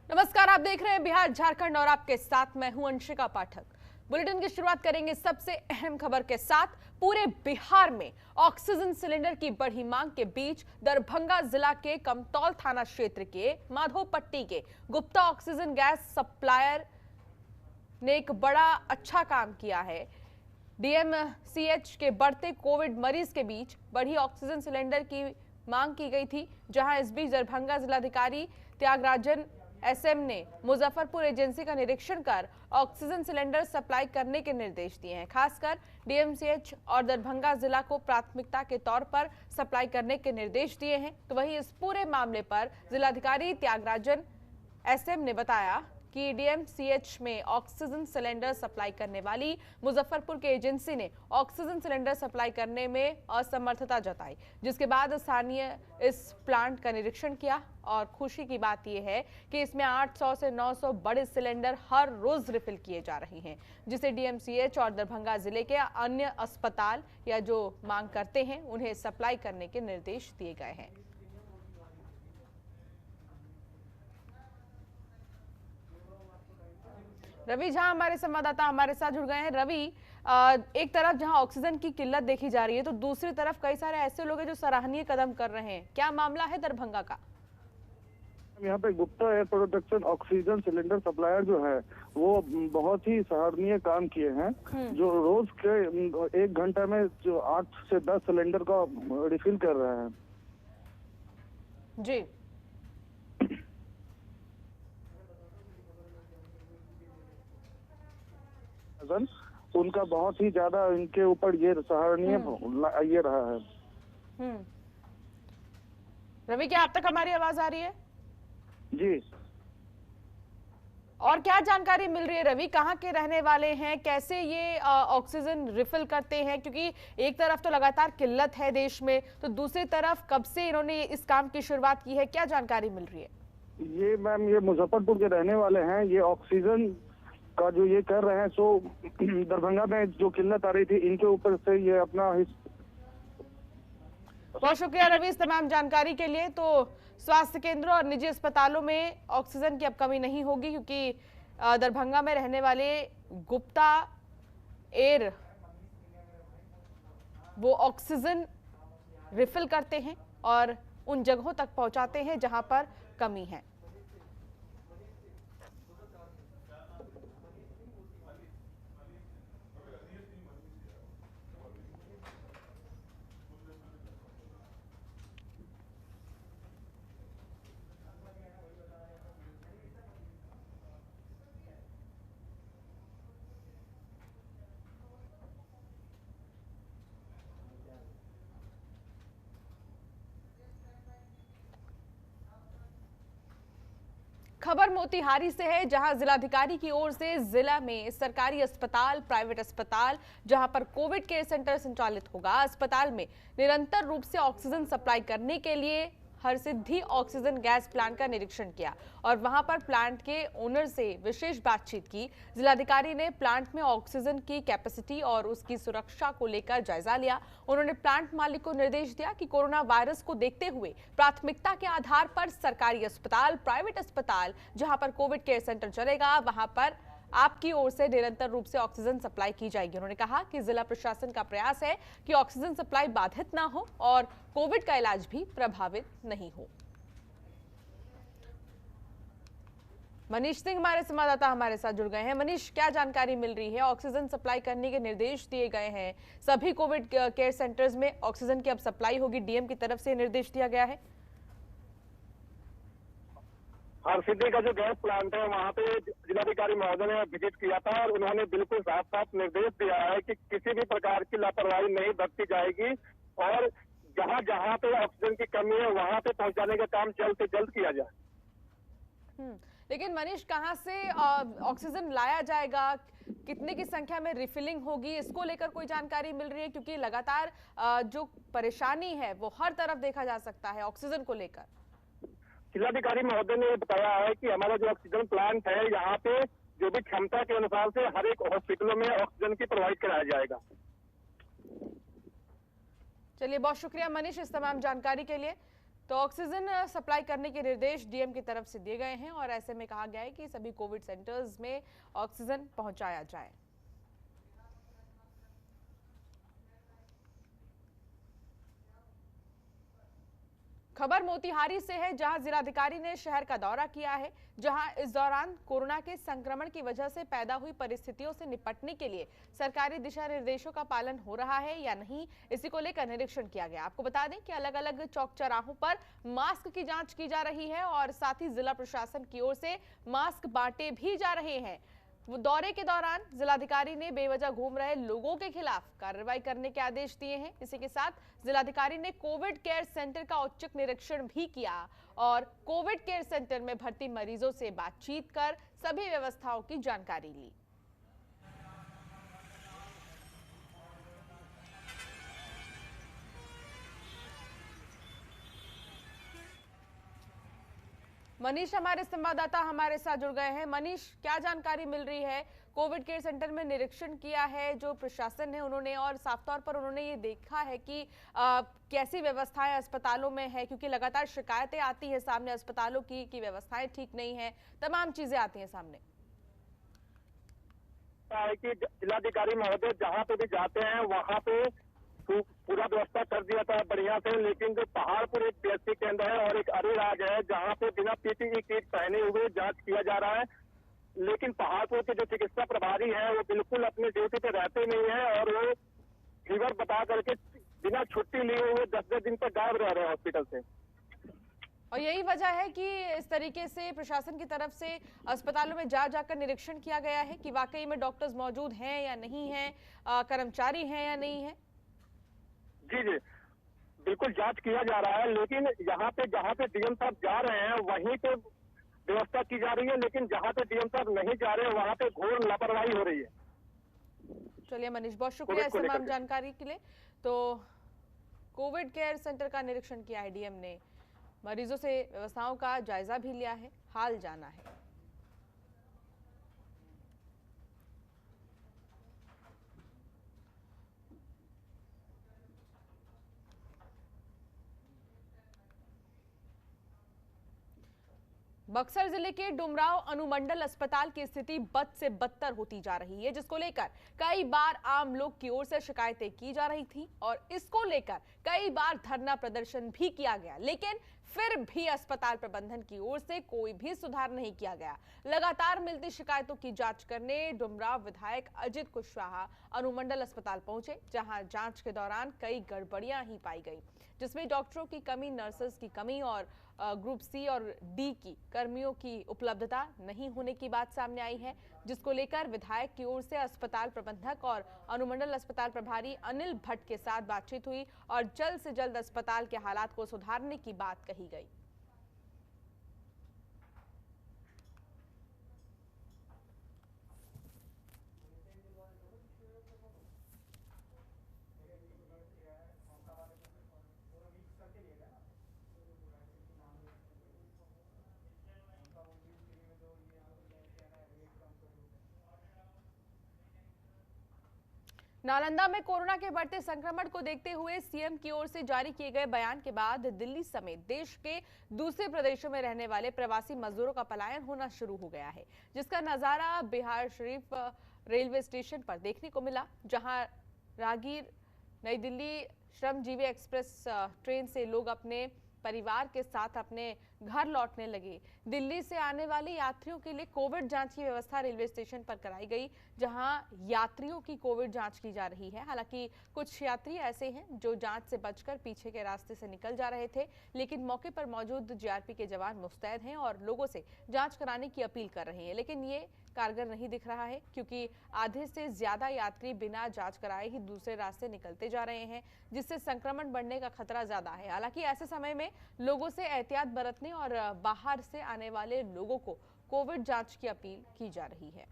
नमस्कार, आप देख रहे हैं बिहार झारखंड और आपके साथ मैं हूं अंशिका पाठक। बुलेटिन की शुरुआत करेंगे सबसे अहम खबर के साथ। पूरे बिहार में ऑक्सीजन सिलेंडर की बढ़ी मांग के बीच दरभंगा जिला के कमतौल थाना क्षेत्र के माधोपट्टी के गुप्ता ऑक्सीजन गैस सप्लायर ने एक बड़ा अच्छा काम किया है। डीएमसीएच के बढ़ते कोविड मरीज के बीच बढ़ी ऑक्सीजन सिलेंडर की मांग की गई थी, जहां इस बीच दरभंगा जिलाधिकारी त्यागराजन एसएम ने मुजफ्फरपुर एजेंसी का निरीक्षण कर ऑक्सीजन सिलेंडर सप्लाई करने के निर्देश दिए हैं। खासकर डीएमसीएच और दरभंगा जिला को प्राथमिकता के तौर पर सप्लाई करने के निर्देश दिए हैं। तो वहीं इस पूरे मामले पर जिलाधिकारी त्यागराजन एसएम ने बताया कि डीएमसीएच में ऑक्सीजन सिलेंडर सप्लाई करने वाली मुजफ्फरपुर के एजेंसी ने ऑक्सीजन सिलेंडर सप्लाई करने में असमर्थता जताई, जिसके बाद स्थानीय इस प्लांट का निरीक्षण किया। और खुशी की बात यह है कि इसमें 800 से 900 बड़े सिलेंडर हर रोज रिफिल किए जा रहे हैं, जिसे डीएमसीएच और दरभंगा जिले के अन्य अस्पताल या जो मांग करते हैं उन्हें सप्लाई करने के निर्देश दिए गए हैं। रवि झा हमारे संवाददाता हमारे साथ जुड़ गए हैं। रवि, एक तरफ जहां ऑक्सीजन की किल्लत देखी जा रही है तो दूसरी तरफ कई सारे ऐसे लोग हैं जो सराहनीय कदम कर रहे हैं। क्या मामला है दरभंगा का? यहाँ पे Gupta air production oxygen cylinder supplier जो है वो बहुत ही सराहनीय काम किए हैं। जो रोज के 1 घंटे में जो 8 से 10 सिलेंडर का रिफिल कर रहे हैं। जी, उनका बहुत ही ज्यादा इनके ऊपर ये सराहनीय ये रहा है। रवि, क्या आप तक हमारी आवाज आ रही है? जी। और क्या जानकारी मिल रही है रवि? कहाँ के रहने वाले हैं, कैसे ये ऑक्सीजन रिफिल करते हैं? क्योंकि एक तरफ तो लगातार किल्लत है देश में, तो दूसरी तरफ कब से इन्होंने इस काम की शुरुआत की है, क्या जानकारी मिल रही है? ये मैम, ये मुजफ्फरपुर के रहने वाले हैं। ये ऑक्सीजन का जो ये कर रहे हैं, सो दरभंगा में जो किल्लत आ रही थी इनके ऊपर से ये अपना बहुत शुक्रिया रवि इस तमाम जानकारी के लिए। तो स्वास्थ्य केंद्रों और निजी अस्पतालों में ऑक्सीजन की अब कमी नहीं होगी, क्योंकि दरभंगा में रहने वाले गुप्ता एयर वो ऑक्सीजन रिफिल करते हैं और उन जगहों तक पहुंचाते हैं जहां पर कमी है। खबर मोतिहारी से है, जहां जिलाधिकारी की ओर से जिला में सरकारी अस्पताल, प्राइवेट अस्पताल जहां पर कोविड केयर सेंटर संचालित होगा, अस्पताल में निरंतर रूप से ऑक्सीजन सप्लाई करने के लिए हरसिद्धि ऑक्सीजन गैस प्लांट का निरीक्षण किया और वहां पर प्लांट के ओनर से विशेष बातचीत की। जिलाधिकारी ने प्लांट में ऑक्सीजन की कैपेसिटी और उसकी सुरक्षा को लेकर जायजा लिया। उन्होंने प्लांट मालिक को निर्देश दिया कि कोरोना वायरस को देखते हुए प्राथमिकता के आधार पर सरकारी अस्पताल, प्राइवेट अस्पताल जहां पर कोविड केयर सेंटर चलेगा वहां पर आपकी ओर से निरंतर रूप से ऑक्सीजन सप्लाई की जाएगी। उन्होंने कहा कि जिला प्रशासन का प्रयास है कि ऑक्सीजन सप्लाई बाधित ना हो और कोविड का इलाज भी प्रभावित नहीं हो। मनीष सिंह हमारे संवाददाता हमारे साथ जुड़ गए हैं। मनीष, क्या जानकारी मिल रही है? ऑक्सीजन सप्लाई करने के निर्देश दिए गए हैं, सभी कोविड केयर सेंटर्स में ऑक्सीजन की अब सप्लाई होगी, डीएम की तरफ से निर्देश दिया गया है। हरसिद्धि का जो गैस प्लांट है वहाँ पे जिलाधिकारी महोदय ने विजिट किया था और उन्होंने बिल्कुल साफ साफ निर्देश दिया है कि किसी भी प्रकार की लापरवाही नहीं बरती जाएगी और जहाँ जहाँ पे ऑक्सीजन की कमी है वहाँ पे पहुँचाने का काम जल्द से जल्द किया जाए। लेकिन मनीष, कहाँ से ऑक्सीजन लाया जाएगा, कितने की संख्या में रिफिलिंग होगी, इसको लेकर कोई जानकारी मिल रही है? क्योंकि लगातार जो परेशानी है वो हर तरफ देखा जा सकता है ऑक्सीजन को लेकर। जिलाधिकारी महोदय ने बताया है कि हमारा जो ऑक्सीजन प्लांट है यहाँ पे जो भी क्षमता के अनुसार से हर एक हॉस्पिटलों में ऑक्सीजन की प्रोवाइड कराया जाएगा। चलिए, बहुत शुक्रिया मनीष इस तमाम जानकारी के लिए। तो ऑक्सीजन सप्लाई करने के निर्देश डीएम की तरफ से दिए गए हैं और ऐसे में कहा गया है कि सभी कोविड सेंटर्स में ऑक्सीजन पहुंचाया जाए। खबर मोतिहारी से है, जहां जिलाधिकारी ने शहर का दौरा किया है, जहां इस दौरान कोरोना के संक्रमण की वजह से पैदा हुई परिस्थितियों से निपटने के लिए सरकारी दिशा निर्देशों का पालन हो रहा है या नहीं, इसी को लेकर निरीक्षण किया गया। आपको बता दें कि अलग अलग चौक चौराहों पर मास्क की जांच की जा रही है और साथ ही जिला प्रशासन की ओर से मास्क बांटे भी जा रहे हैं। वो दौरे के दौरान जिलाधिकारी ने बेवजह घूम रहे लोगों के खिलाफ कार्रवाई करने के आदेश दिए हैं। इसी के साथ जिलाधिकारी ने कोविड केयर सेंटर का औचक निरीक्षण भी किया और कोविड केयर सेंटर में भर्ती मरीजों से बातचीत कर सभी व्यवस्थाओं की जानकारी ली। मनीष हमारे संवाददाता हमारे साथ जुड़ गए हैं। मनीष, क्या जानकारी मिल रही है? कोविड केयर सेंटर में निरीक्षण किया है जो प्रशासन है उन्होंने, और साफ तौर पर उन्होंने ये देखा है कि कैसी व्यवस्थाएं अस्पतालों में है, क्योंकि लगातार शिकायतें आती है सामने अस्पतालों की कि व्यवस्थाएं ठीक नहीं है, तमाम चीजें आती हैं सामने। कि जिलाधिकारी महोदय जहाँ पे भी जाते हैं वहाँ पे पूरा व्यवस्था कर दिया था बढ़िया से, लेकिन जो पहाड़पुर एक पीएचसी केंद्र है और एक अरेराज है जहाँ पे बिना पीपीई किट पहने हुए जांच किया जा रहा है, लेकिन पहाड़पुर के जो चिकित्सा प्रभारी है वो बिल्कुल अपने ड्यूटी पे रहते नहीं है और वो फीवर बता करके बिना छुट्टी लिए हुए 10-10 दिन तक गायब रह रहे हैं हॉस्पिटल से। और यही वजह है कि इस तरीके से प्रशासन की तरफ से अस्पतालों में जाकर निरीक्षण किया गया है कि वाकई में डॉक्टर्स मौजूद हैं या नहीं हैं, कर्मचारी हैं या नहीं है। जी जी बिल्कुल जांच किया जा रहा है, लेकिन यहाँ पे जहाँ पे डीएम साहब जा रहे हैं वहीं पे व्यवस्था की जा रही है, लेकिन जहाँ पे डीएम साहब नहीं जा रहे हैं वहाँ पे घोर लापरवाही हो रही है। चलिए मनीष, बहुत शुक्रिया इस तमाम जानकारी के लिए। तो कोविड केयर सेंटर का निरीक्षण किया है डीएम ने, मरीजों से व्यवस्थाओं का जायजा भी लिया है, हाल जाना है। बक्सर जिले के डुमराव अनुमंडल अस्पताल की स्थिति बद से बदतर होती जा रही है, जिसको लेकर कई बार आम लोग की ओर से शिकायतें की जा रही थी और इसको लेकर कई बार धरना प्रदर्शन भी किया गया, लेकिन फिर भी अस्पताल प्रबंधन की ओर से कोई भी सुधार नहीं किया गया। लगातार मिलती शिकायतों की जांच करने डुमराव विधायक अजित कुशवाहा अनुमंडल अस्पताल पहुंचे, जहां जांच के दौरान कई गड़बड़ियां ही पाई गई, जिसमें डॉक्टरों की कमी, नर्सेस की कमी और ग्रुप सी और डी की कर्मियों की उपलब्धता नहीं होने की बात सामने आई है, जिसको लेकर विधायक की ओर से अस्पताल प्रबंधक और अनुमंडल अस्पताल प्रभारी अनिल भट्ट के साथ बातचीत हुई और जल्द से जल्द अस्पताल के हालात को सुधारने की बात कही गई। नालंदा में कोरोना के बढ़ते संक्रमण को देखते हुए सीएम की ओर से जारी किए गए बयान के बाद दिल्ली समेत देश के दूसरे प्रदेशों में रहने वाले प्रवासी मजदूरों का पलायन होना शुरू हो गया है, जिसका नजारा बिहार शरीफ रेलवे स्टेशन पर देखने को मिला, जहां राहगीर नई दिल्ली श्रमजीवी एक्सप्रेस ट्रेन से लोग अपने परिवार के साथ अपने घर लौटने लगे। दिल्ली से आने वाले यात्रियों के लिए कोविड जांच की व्यवस्था रेलवे स्टेशन पर कराई गई, जहां यात्रियों की कोविड जांच की जा रही है। हालांकि कुछ यात्री ऐसे हैं जो जांच से बचकर पीछे के रास्ते से निकल जा रहे थे, लेकिन मौके पर मौजूद जीआरपी के जवान मुस्तैद हैं और लोगों से जांच कराने की अपील कर रहे हैं, लेकिन ये कारगर नहीं दिख रहा है, क्योंकि आधे से ज्यादा यात्री बिना जांच कराए ही दूसरे रास्ते निकलते जा रहे हैं, जिससे संक्रमण बढ़ने का खतरा ज्यादा है। हालांकि ऐसे समय में लोगों से एहतियात बरतने और बाहर से आने वाले लोगों को कोविड जांच की अपील की जा रही है।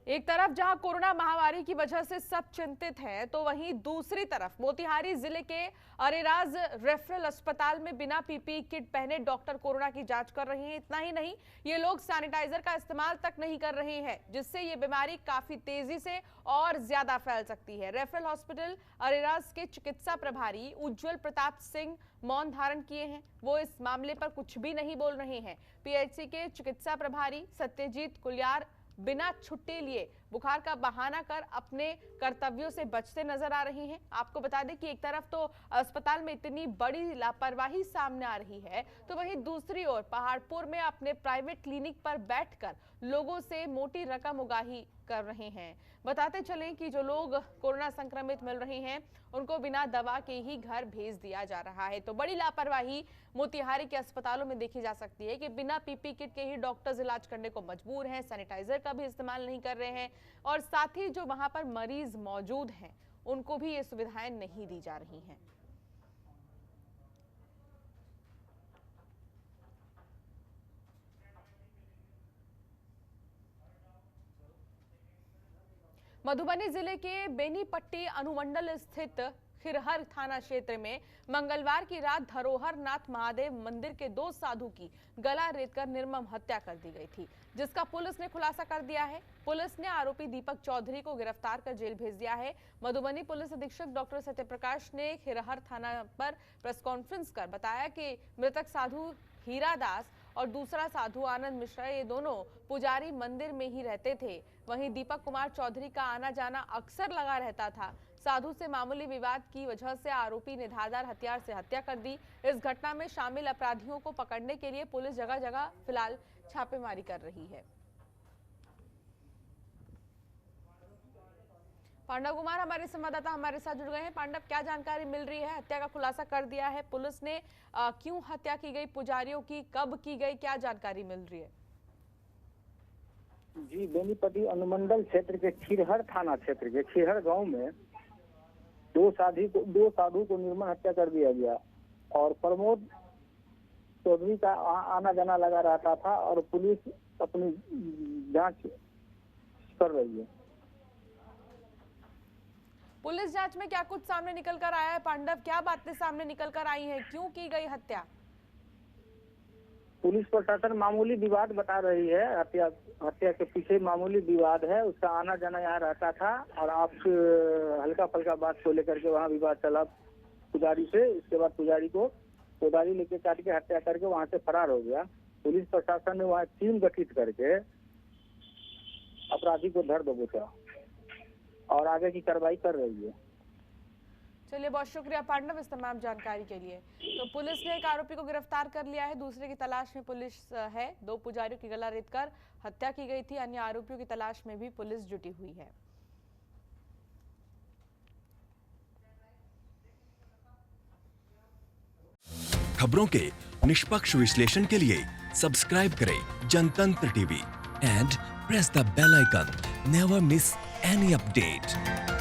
एक तरफ जहां कोरोना महामारी की वजह से सब चिंतित हैं, तो वहीं दूसरी तरफ मोतिहारी जिले के अरेराज रेफरल अस्पताल में बिना पीपीई किट पहने डॉक्टर कोरोना की जांच कर रहे हैं। इतना ही नहीं, ये लोग सैनिटाइजर का इस्तेमाल तक नहीं कर रहे हैं, जिससे ये बीमारी काफी तेजी से और ज्यादा फैल सकती है। रेफरल हॉस्पिटल अरेराज के चिकित्सा प्रभारी उज्जवल प्रताप सिंह मौन धारण किए हैं। वो इस मामले पर कुछ भी नहीं बोल रहे हैं। पीएचसी के चिकित्सा प्रभारी सत्यजीत कुलियार बिना छुट्टी लिए बुखार का बहाना कर अपने कर्तव्यों से बचते नजर आ रही हैं। आपको बता दें कि एक तरफ तो अस्पताल में इतनी बड़ी लापरवाही सामने आ रही है, तो वहीं दूसरी ओर पहाड़पुर में अपने प्राइवेट क्लिनिक पर बैठकर लोगों से मोटी रकम उगाही कर रहे हैं। बताते चलें कि जो लोग कोरोना संक्रमित मिल रहे हैं, उनको बिना दवा के ही घर भेज दिया जा रहा है। तो बड़ी लापरवाही मोतिहारी के अस्पतालों में देखी जा सकती है कि बिना पीपी किट के ही डॉक्टर्स इलाज करने को मजबूर हैं, सैनिटाइजर का भी इस्तेमाल नहीं कर रहे हैं और साथ ही जो वहां पर मरीज मौजूद हैं, उनको भी ये सुविधाएं नहीं दी जा रही हैं। मधुबनी जिले के बेनीपट्टी अनुमंडल स्थित खिरहर थाना क्षेत्र में मंगलवार की रात धरोहर नाथ महादेव मंदिर के 2 साधु की गला रेतकर निर्मम हत्या कर दी गई थी, जिसका पुलिस ने खुलासा कर दिया है। पुलिस ने आरोपी दीपक चौधरी को गिरफ्तार कर जेल भेज दिया है। मधुबनी पुलिस अधीक्षक डॉक्टर सत्यप्रकाश ने खिरहर थाना पर प्रेस कॉन्फ्रेंस कर बताया कि मृतक साधु हीरा दास और दूसरा साधु आनंद मिश्रा, ये दोनों पुजारी मंदिर में ही रहते थे। वहीं दीपक कुमार चौधरी का आना जाना अक्सर लगा रहता था। साधु से मामूली विवाद की वजह से आरोपी ने धारदार हथियार से हत्या कर दी। इस घटना में शामिल अपराधियों को पकड़ने के लिए पुलिस जगह जगह फिलहाल छापेमारी कर रही है। पांडव कुमार हमारे संवाददाता हमारे साथ जुड़ गए हैं। पांडव, क्या जानकारी मिल रही है? हत्या का खुलासा कर दिया है पुलिस ने, क्यों हत्या की गई पुजारियों की, कब की गई, क्या जानकारी मिल रही है? जी, बेनीपट्टी अनुमंडल क्षेत्र के खिरहर थाना क्षेत्र के खिरहर गांव में 2 साधु को निर्मम हत्या कर दिया गया और प्रमोद चौधरी का आना जाना लगा रहता था और पुलिस अपनी जांच कर रही है। पुलिस जांच में क्या कुछ सामने निकल कर आया है पांडव? क्या बातें सामने निकल कर आई हैं? क्यों की गई हत्या? पुलिस प्रशासन मामूली विवाद बता रही है। हत्या के पीछे मामूली विवाद है। उसका आना जाना यहाँ रहता था और आप हल्का फल्का बात को लेकर के वहाँ विवाद चला पुजारी से। इसके बाद पुजारी को कोदारी लेके काट के हत्या करके वहाँ से फरार हो गया। पुलिस प्रशासन ने वहाँ टीम गठित करके अपराधी को धर दबोचा और आगे की कार्रवाई कर रही है। चलिए, बहुत शुक्रिया पांडव इस तमाम जानकारी के लिए। तो पुलिस ने एक आरोपी को गिरफ्तार कर लिया है, दूसरे की तलाश में पुलिस है। 2 पुजारियों की गला रेतकर हत्या की गई थी, अन्य आरोपियों की तलाश में भी पुलिस जुटी हुई है। खबरों के निष्पक्ष विश्लेषण के लिए सब्सक्राइब करें Jantantra TV and press the bell icon. Never miss any update.